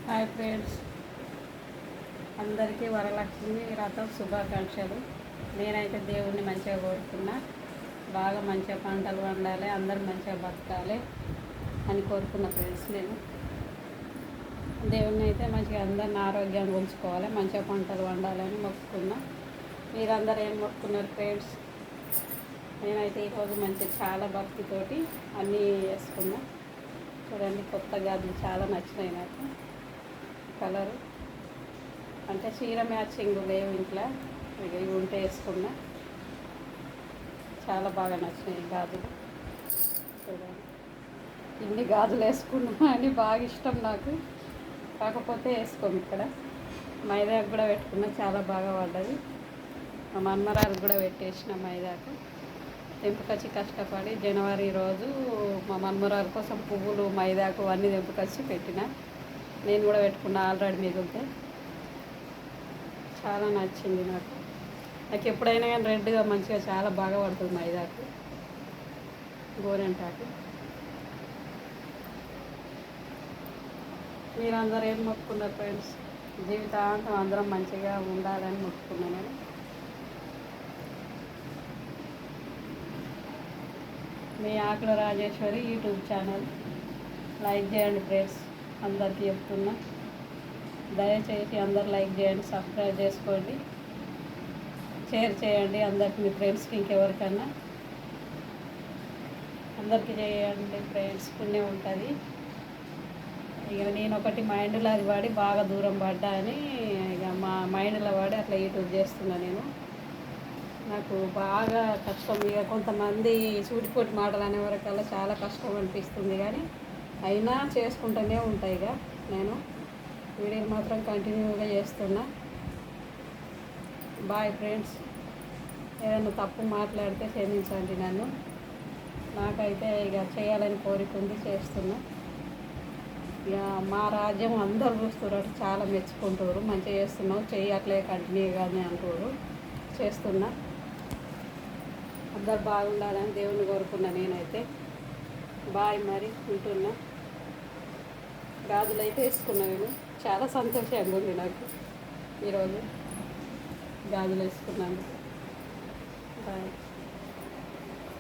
Hi friends, అందరికీ వరలక్ష్మి వ్రతం శుభాకాంక్షలు. నేనైతే దేవుణ్ణి మంచిగా కోరుకున్నా, బాగా మంచిగా పంటలు పండాలి, అందరూ మంచిగా బతకాలి అని కోరుకున్న ఫ్రెండ్స్. నేను దేవుణ్ణి అయితే మంచిగా అందరిని ఆరోగ్యాన్ని ఉంచుకోవాలి, మంచిగా పంటలు పండాలని మొక్కుకున్నా. మీరందరూ ఏం మొక్కుకున్నారు ఫ్రెండ్స్? నేనైతే ఈరోజు మంచిగా చాలా భక్తితోటి అన్నీ వేసుకున్నా. చూడండి, కొత్త గాజులు చాలా నచ్చినాయి నాకు. కలరు అంటే చీర మ్యాచింగ్ లేవు ఇంట్లో, ఇక ఇవి ఉంటే వేసుకున్నా. చాలా బాగా నచ్చినాయి గాజులు. చూడండి, ఇన్ని గాజులు వేసుకున్నా అని బాగా ఇష్టం నాకు. కాకపోతే వేసుకోము ఇక్కడ. మైదాకు కూడా పెట్టుకున్నా, చాలా బాగా పడ్డది. మా మన్మరాలకు కూడా పెట్టేసిన మైదాకు. తెంపుకొచ్చి కష్టపడి జనవరి రోజు మా మన్మరాల కోసం పువ్వులు, మైదాకు అన్నీ తెంపుకొచ్చి పెట్టిన. నేను కూడా పెట్టుకున్నా ఆల్రెడీ మిగిలితే. చాలా నచ్చింది నాకు. ఎప్పుడైనా కానీ రెడ్గా మంచిగా చాలా బాగా పడుతుంది మైదాకు, గోరెంటాకు. మీరందరూ ఏం మొక్కుకున్నారు ఫ్రెండ్స్? జీవితాంతం అందరం మంచిగా ఉండాలని మొక్కుకున్నాను నేను. మీ ఆకుల రాజేశ్వరి యూట్యూబ్ ఛానల్ లైక్ చేయండి ఫ్రెండ్స్. అందరికీ చెప్తున్నా, దయచేసి అందరు లైక్ చేయండి, సబ్స్క్రైబ్ చేసుకోండి, షేర్ చేయండి అందరికి, మీ ఫ్రెండ్స్కి ఇంకెవరికన్నా అందరికీ చేయండి ఫ్రెండ్స్. పుణ్యం ఉంటుంది. ఇక నేను ఒకటి మైండ్లో అది పడి బాగా దూరం పడ్డా అని ఇక మా మైండ్లో పడి అట్లా యూట్యూబ్ చేస్తున్నా నేను. నాకు బాగా కష్టం. ఇక కొంతమంది సూటిపోటి మాటలు అనే వరకల్లా చాలా కష్టం అనిపిస్తుంది, కానీ అయినా చేసుకుంటూనే ఉంటాయి. ఇక నేను వీడియోలు మాత్రం కంటిన్యూగా చేస్తున్నా. Bye friends. ఏదైనా తప్పు మాట్లాడితే క్షమించండి నన్ను. నాకైతే ఇక చేయాలని కోరిక ఉంది, చేస్తున్నా. ఇక మా రాజ్యం అందరు చూస్తున్నారు, చాలా మెచ్చుకుంటారు. మంచిగా చేస్తున్నావు, చెయ్యి అట్లే కంటిన్యూగానే అంటారు. చేస్తున్నా. అందరు బాగుండాలని దేవుని కోరుకున్నా నేనైతే. బాయ్, మరి ఉంటున్నా. గాజులు అయితే వేసుకున్నా నేను. చాలా సంతోషంగా ఉంది నాకు ఈరోజు గాజులు వేసుకున్నాను. బాయ్.